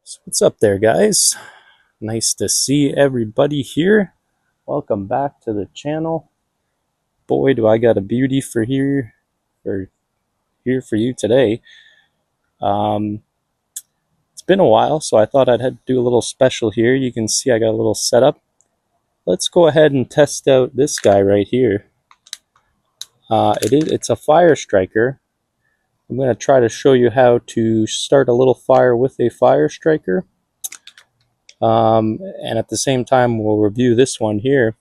So what's up there, guys? Nice to see everybody here. Welcome back to the channel. Boy, do I got a beauty for here for you today. It's been a while, so I thought I'd have to do a little special here. You can see I got a little setup. Let's go ahead and test out this guy right here. It's a fire striker. I'm going to try to show you how to start a little fire with a fire striker. And at the same time, we'll review this one here.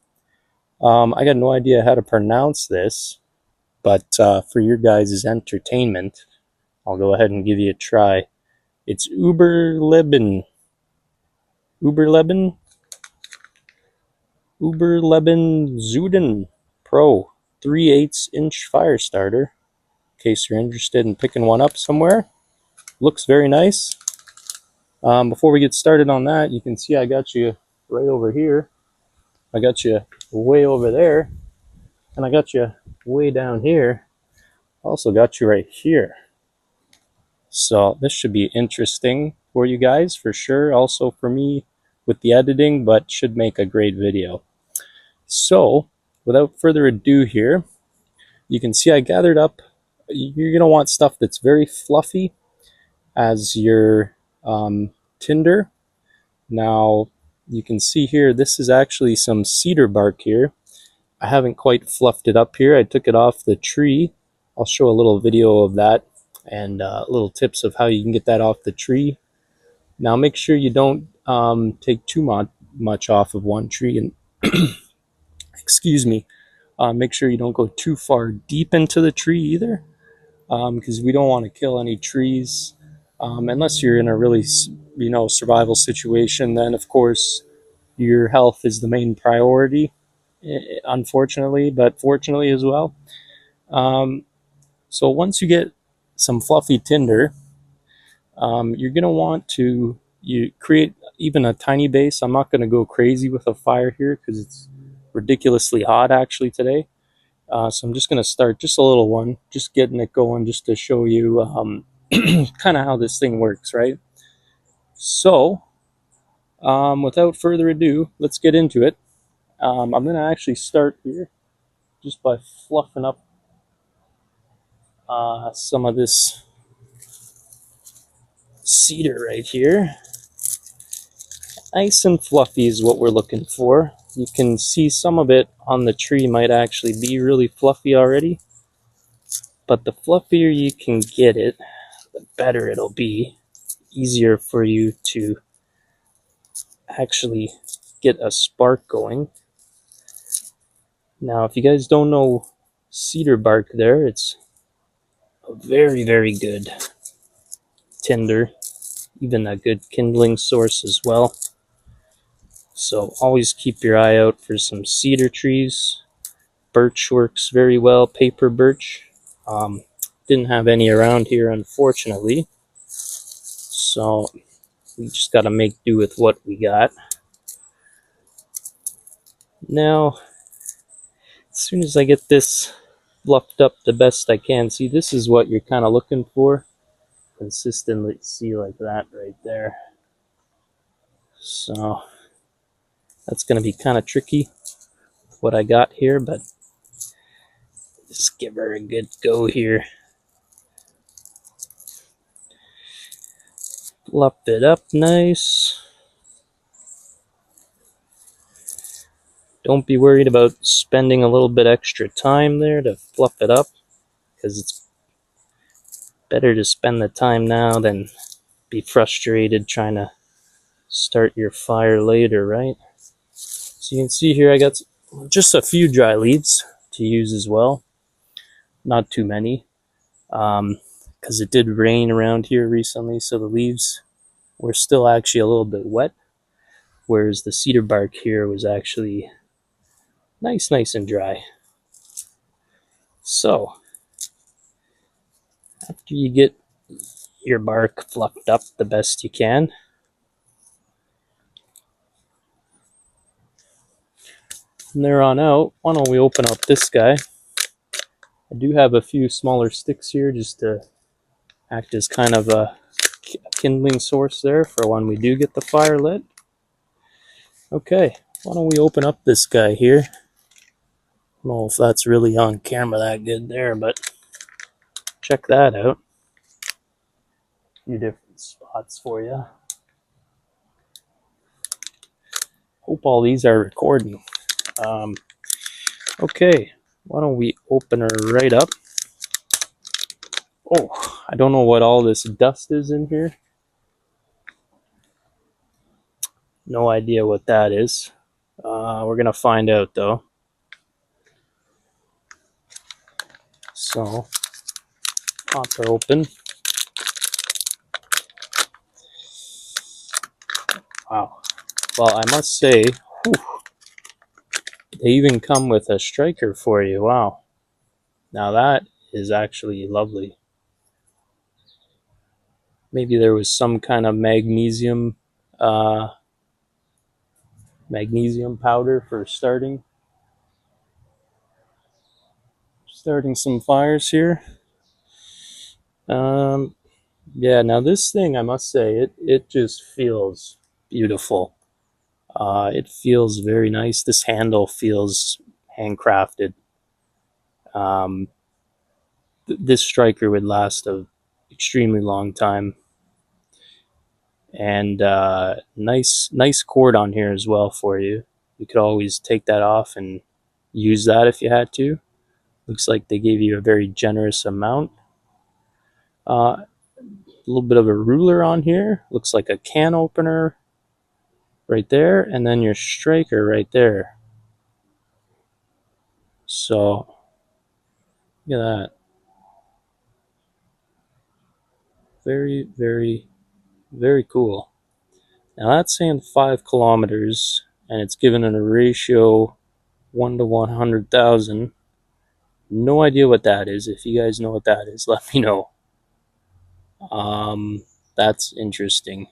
I got no idea how to pronounce this, but for your guys' entertainment, I'll go ahead and give you a try. It's Überleben Zünden Pro 3/8-inch fire starter. In case you're interested in picking one up somewhere. Looks very nice. Before we get started on that, you can see I got you right over here. I got you way over there. And I got you way down here. Also got you right here. So this should be interesting for you guys for sure. Also for me with the editing, but should make a great video. So without further ado here, you can see I gathered up. You're going to want stuff that's very fluffy as your tinder. Now you can see here, this is actually some cedar bark here. I haven't quite fluffed it up here. I took it off the tree. I'll show a little video of that and little tips of how you can get that off the tree. Now make sure you don't take too much off of one tree, and excuse me, make sure you don't go too far deep into the tree either, because we don't want to kill any trees unless you're in a really survival situation. Then of course your health is the main priority, unfortunately, but fortunately as well. So once you get some fluffy tinder, you're going to want to create even a tiny base. I'm not going to go crazy with a fire here because it's ridiculously hot actually today. So I'm just going to start just a little one, just getting it going, just to show you kind of how this thing works, right? So without further ado, let's get into it. I'm going to actually start here just by fluffing up some of this cedar right here. Nice and fluffy is what we're looking for. You can see some of it on the tree might actually be really fluffy already, but the fluffier you can get it, the better it'll be. Easier for you to actually get a spark going. Now if you guys don't know cedar bark there, it's a very, very good tinder, even a good kindling source as well. So always keep your eye out for some cedar trees. Birch works very well, paper birch. Didn't have any around here, unfortunately. So we just got to make do with what we got. Now, as soon as I get this fluffed up the best I can, see, this is what you're kind of looking for. Consistently see like that right there. So that's going to be kind of tricky what I got here, but just give her a good go here. Fluff it up nice. Don't be worried about spending a little bit extra time there to fluff it up, because it's better to spend the time now than be frustrated trying to start your fire later, right? So you can see here I got just a few dry leaves to use as well. Not too many, because it did rain around here recently, so the leaves were still actually a little bit wet, whereas the cedar bark here was actually nice and dry. So after you get your bark fluffed up the best you can, from there on out, why don't we open up this guy. I do have a few smaller sticks here just to act as kind of a kindling source there for when we do get the fire lit. Okay, why don't we open up this guy here? I don't know if that's really on camera that good there, but check that out. A few different spots for you. Hope all these are recording. Okay, why don't we open her right up? Oh, I don't know what all this dust is in here. No idea what that is. We're gonna find out though. So, pop her open. Wow. Well, I must say, whew, they even come with a striker for you. Wow. Now that is actually lovely. Maybe there was some kind of magnesium powder for starting some fires here. Yeah, now this thing, I must say, it just feels beautiful. It feels very nice. This handle feels handcrafted. This striker would last a extremely long time. And nice cord on here as well for you. You could always take that off and use that if you had to. Looks like they gave you a very generous amount. A little bit of a ruler on here. Looks like a can opener right there, and then your striker right there. So look at that. Very, very, very cool. Now that's saying 5 kilometers, and it's given in a ratio 1 to 100,000. No idea what that is. If you guys know what that is, let me know. That's interesting.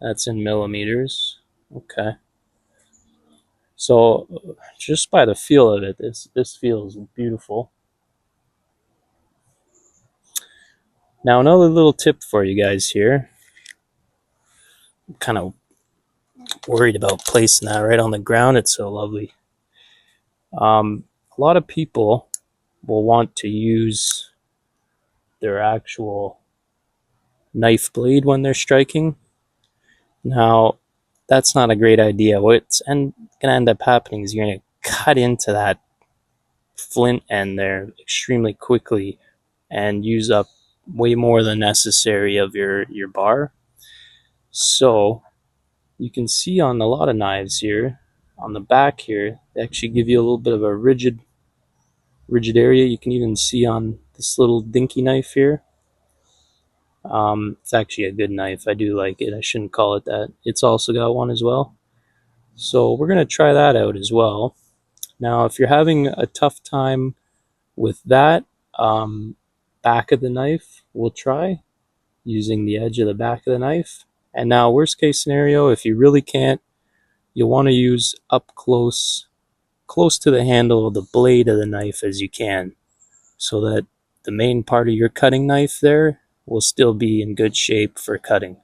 That's in millimeters. Okay. So just by the feel of it, this feels beautiful. Now another little tip for you guys here. I'm kind of worried about placing that right on the ground. It's so lovely. A lot of people will want to use their actual knife blade when they're striking. Now, that's not a great idea. What's going to end up happening is you're going to cut into that flint end there extremely quickly and use up way more than necessary of your bar. So you can see on a lot of knives here, on the back here, they actually give you a little bit of a rigid area. You can even see on this little dinky knife here. It's actually a good knife. I do like it. I shouldn't call it that. It's also got one as well. So we're going to try that out as well. Now, if you're having a tough time with that back of the knife, we'll try using the edge of the back of the knife. And now, worst case scenario, if you really can't, you'll want to use up close to the handle of the blade of the knife as you can, so that the main part of your cutting knife there will still be in good shape for cutting.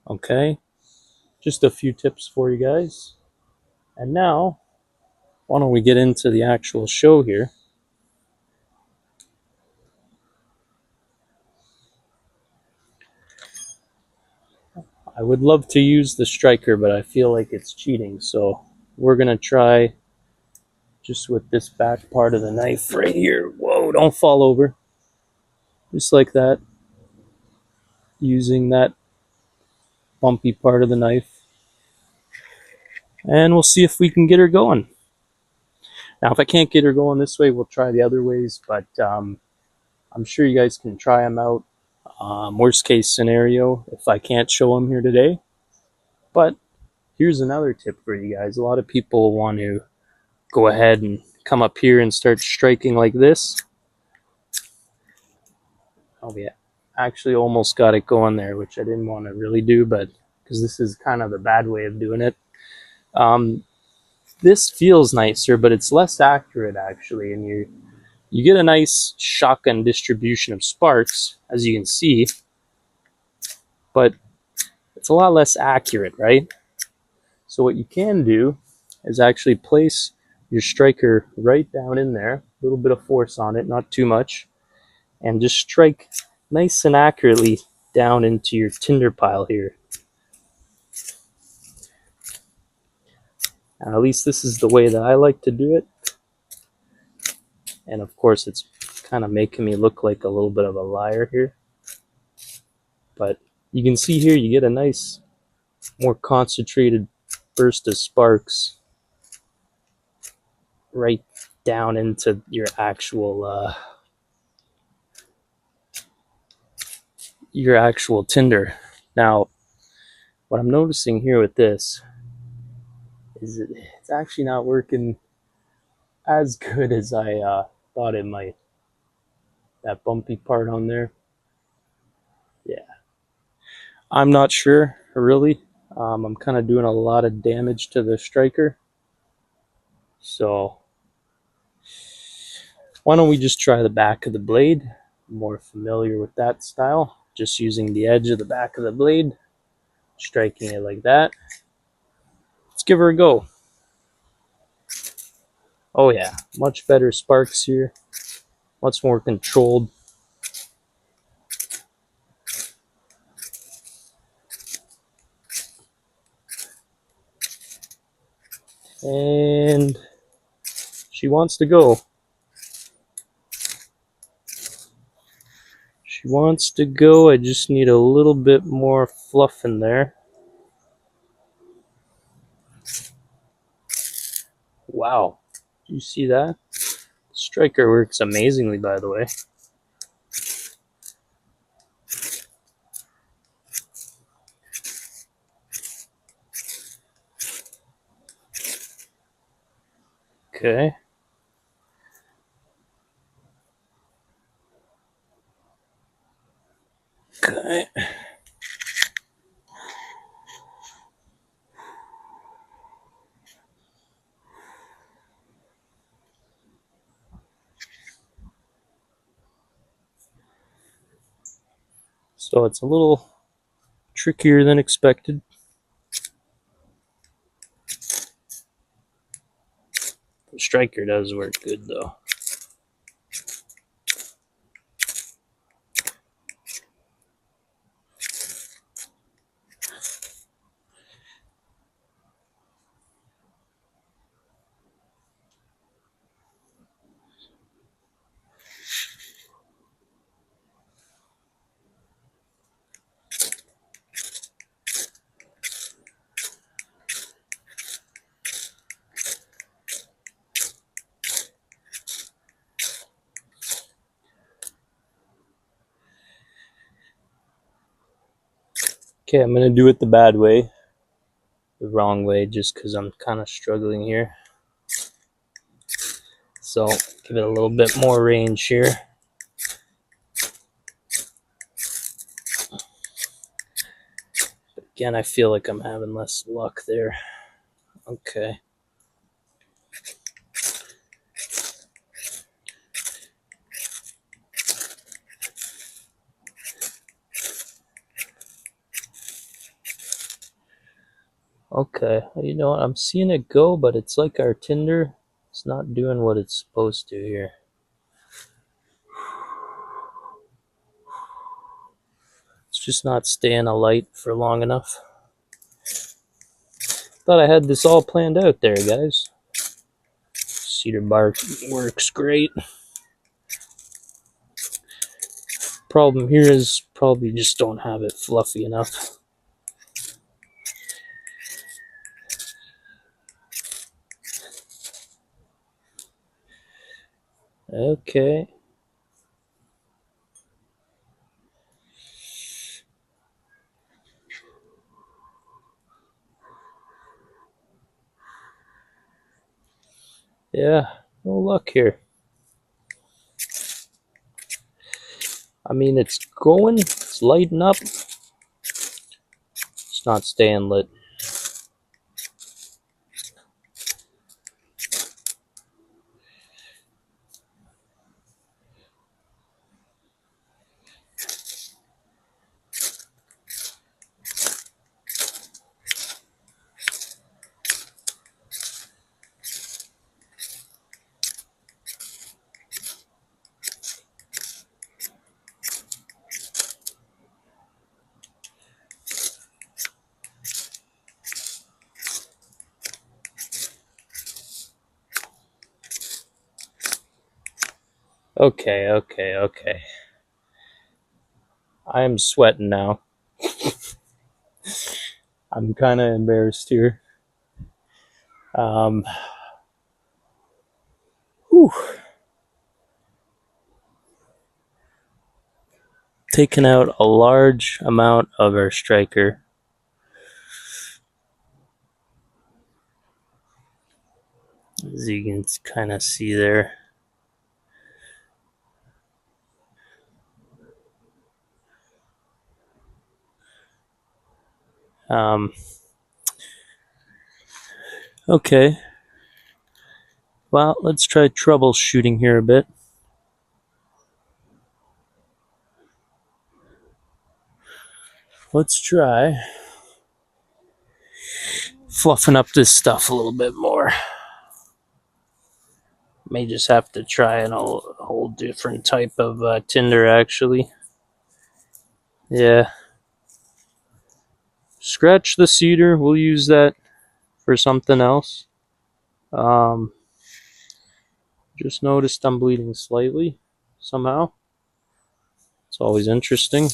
Okay, just a few tips for you guys. And now, why don't we get into the actual show here? I would love to use the striker, but I feel like it's cheating, so we're gonna try just with this back part of the knife right here. Whoa, don't fall over. Just like that, using that bumpy part of the knife. And we'll see if we can get her going. Now, if I can't get her going this way, we'll try the other ways, but I'm sure you guys can try them out. Worst case scenario, if I can't show them here today. But here's another tip for you guys. A lot of people want to go ahead and come up here and start striking like this. Oh yeah, actually almost got it going there, which I didn't want to really do, but because this is kind of the bad way of doing it. This feels nicer, but it's less accurate actually, and you get a nice shotgun distribution of sparks, as you can see, but it's a lot less accurate, right? So what you can do is actually place your striker right down in there, a little bit of force on it, not too much, and just strike nice and accurately down into your tinder pile here. At least this is the way that I like to do it. And of course it's kind of making me look like a little bit of a liar here. But you can see here you get a nice, more concentrated burst of sparks right down into your actual tinder. Now, what I'm noticing here with this is it's actually not working as good as I thought it might. That bumpy part on there, yeah. I'm not sure, really. I'm kind of doing a lot of damage to the striker. So, why don't we just try the back of the blade? I'm more familiar with that style. Just using the edge of the back of the blade, striking it like that. Let's give her a go. Oh yeah, much better sparks here. Much more controlled. And she wants to go. She wants to go. I just need a little bit more fluff in there. Wow. Do you see that? The striker works amazingly, by the way. Okay. Okay. So it's a little trickier than expected. The striker does work good though. Okay, I'm gonna do it the bad way, the wrong way, just because I'm kind of struggling here. So give it a little bit more range here. But again, I feel like I'm having less luck there. Okay. Okay, you know what? I'm seeing it go, but it's like our tinder. It's not doing what it's supposed to here. It's just not staying alight for long enough. Thought I had this all planned out there, guys. Cedar bark works great. Problem here is probably just don't have it fluffy enough. Okay. Yeah, no luck here. I mean, it's going, it's lighting up. It's not staying lit. Okay. I am sweating now. I'm kind of embarrassed here. Whew. Taking out a large amount of our striker. As you can kind of see there. Okay. Well, let's try troubleshooting here a bit. Let's try fluffing up this stuff a little bit more. May just have to try a whole different type of tinder, actually. Yeah. Scratch the cedar. We'll use that for something else. Just noticed I'm bleeding slightly somehow. It's always interesting.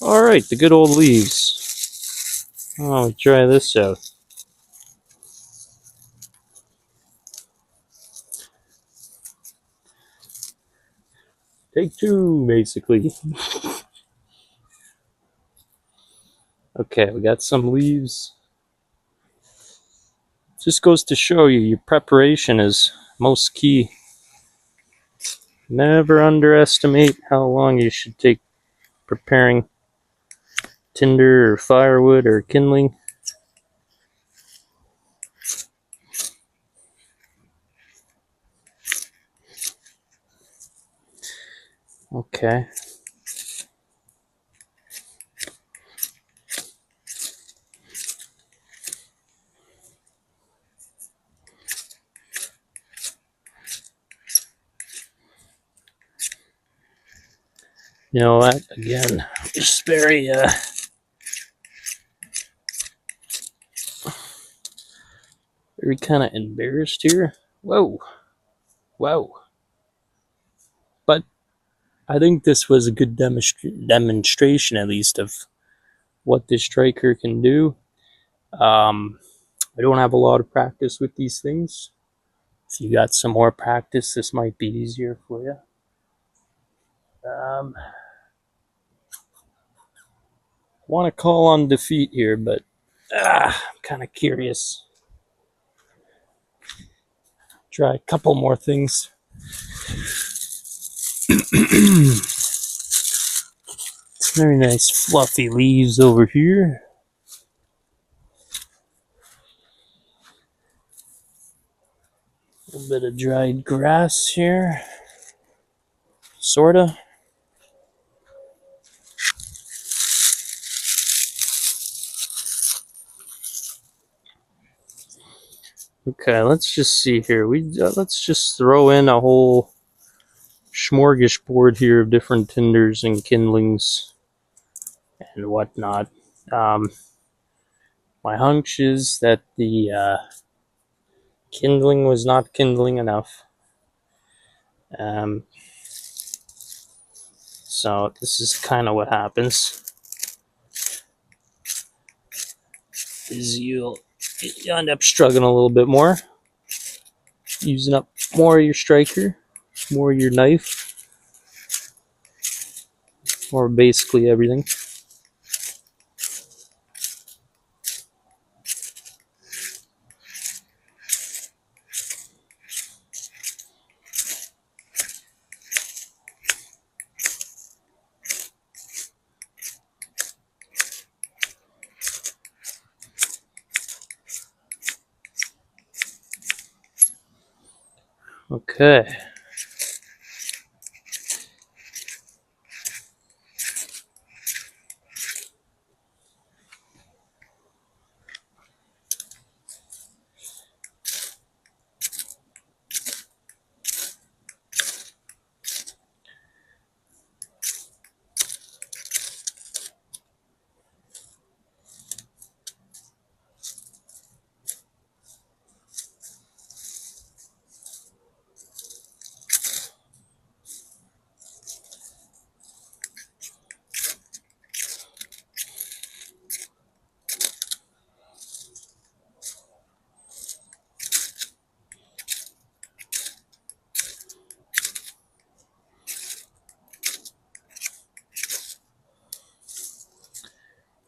Alright, the good old leaves. Oh, we try this out. Take two, basically. Okay, we got some leaves. Just goes to show you, your preparation is most key. Never underestimate how long you should take preparing tinder or firewood or kindling. Okay. You know what? Again, just very kind of embarrassed here. Whoa. But I think this was a good demonstration, at least, of what this striker can do. I don't have a lot of practice with these things. If you got some more practice, this might be easier for you. Want to call on defeat here, but I'm kind of curious. Try a couple more things. Very nice fluffy leaves over here. A little bit of dried grass here. Sorta. Okay, let's just see here. Let's just throw in a whole smorgasbord here of different tinders and kindlings and whatnot. My hunch is that the kindling was not kindling enough. So this is kind of what happens. Is you end up struggling a little bit more, using up more of your striker, more of your knife, or basically everything. Okay.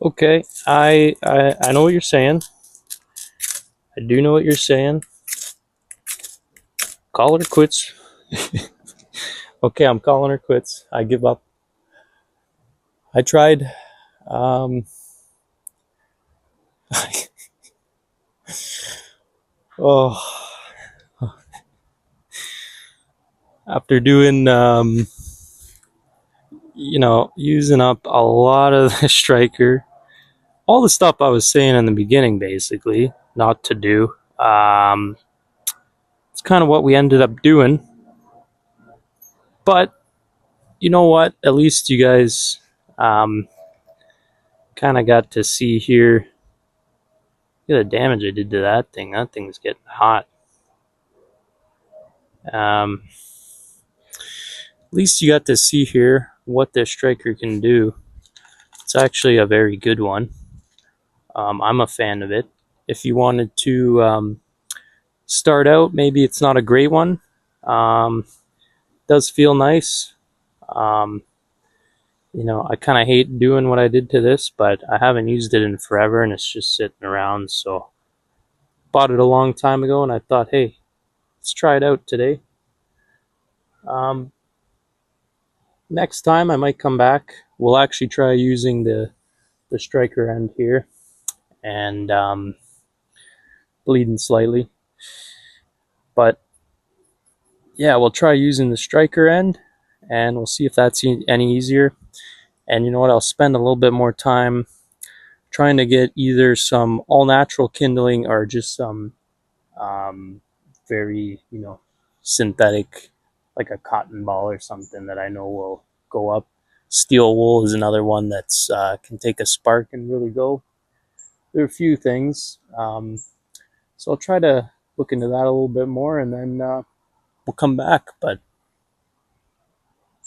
Okay, I know what you're saying. I do know what you're saying. Call her quits. Okay, I'm calling her quits. I give up. I tried. Um, oh, after doing, using up a lot of the striker, all the stuff I was saying in the beginning, basically, not to do. It's kind of what we ended up doing. But you know what? At least you guys kind of got to see here. Look at the damage I did to that thing. That thing's getting hot. At least you got to see here what this striker can do. It's actually a very good one. I'm a fan of it. If you wanted to start out, maybe it's not a great one. Does feel nice. I kind of hate doing what I did to this, but I haven't used it in forever, and it's just sitting around. So bought it a long time ago, and I thought, hey, let's try it out today. Next time I might come back. We'll actually try using the striker end here and bleeding slightly. But yeah, we'll try using the striker end and we'll see if that's any easier. And you know what? I'll spend a little bit more time trying to get either some all natural kindling or just some very, synthetic, like a cotton ball or something that I know will go up. Steel wool is another one that's can take a spark and really go. There are a few things. So I'll try to look into that a little bit more, and then we'll come back. But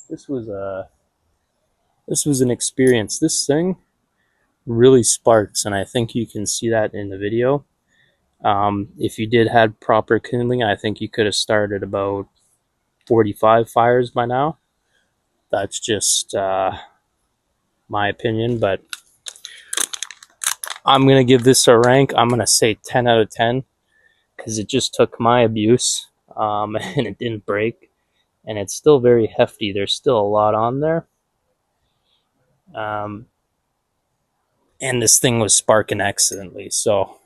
this was an experience. This thing really sparks, and I think you can see that in the video. If you did have proper kindling, I think you could have started about 45 fires by now. That's just my opinion, but I'm gonna give this a rank. I'm gonna say 10 out of 10 because it just took my abuse and it didn't break, and it's still very hefty. There's still a lot on there, and this thing was sparking excellently. So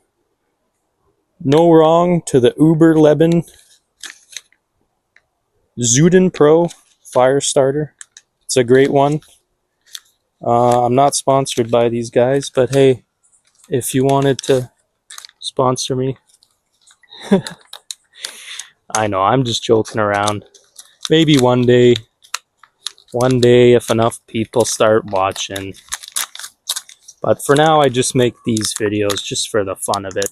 no wrong to the Überleben Zünden Pro fire starter. It's a great one. I'm not sponsored by these guys, but hey, if you wanted to sponsor me, I know I'm just joking around. Maybe one day if enough people start watching. But for now, I just make these videos just for the fun of it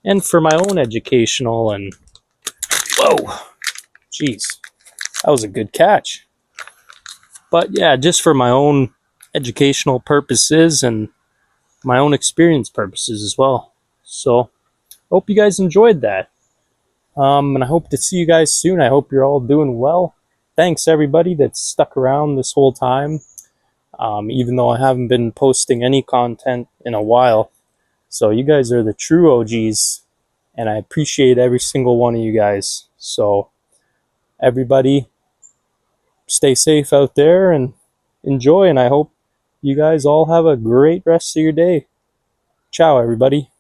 and for my own educational and whoa, jeez, that was a good catch. But yeah, just for my own educational purposes and my own experience purposes as well. So hope you guys enjoyed that. And I hope to see you guys soon. I hope you're all doing well. Thanks everybody that's stuck around this whole time, even though I haven't been posting any content in a while. So you guys are the true OGs, and I appreciate every single one of you guys. So everybody, stay safe out there and enjoy, and I hope you guys all have a great rest of your day. Ciao, everybody.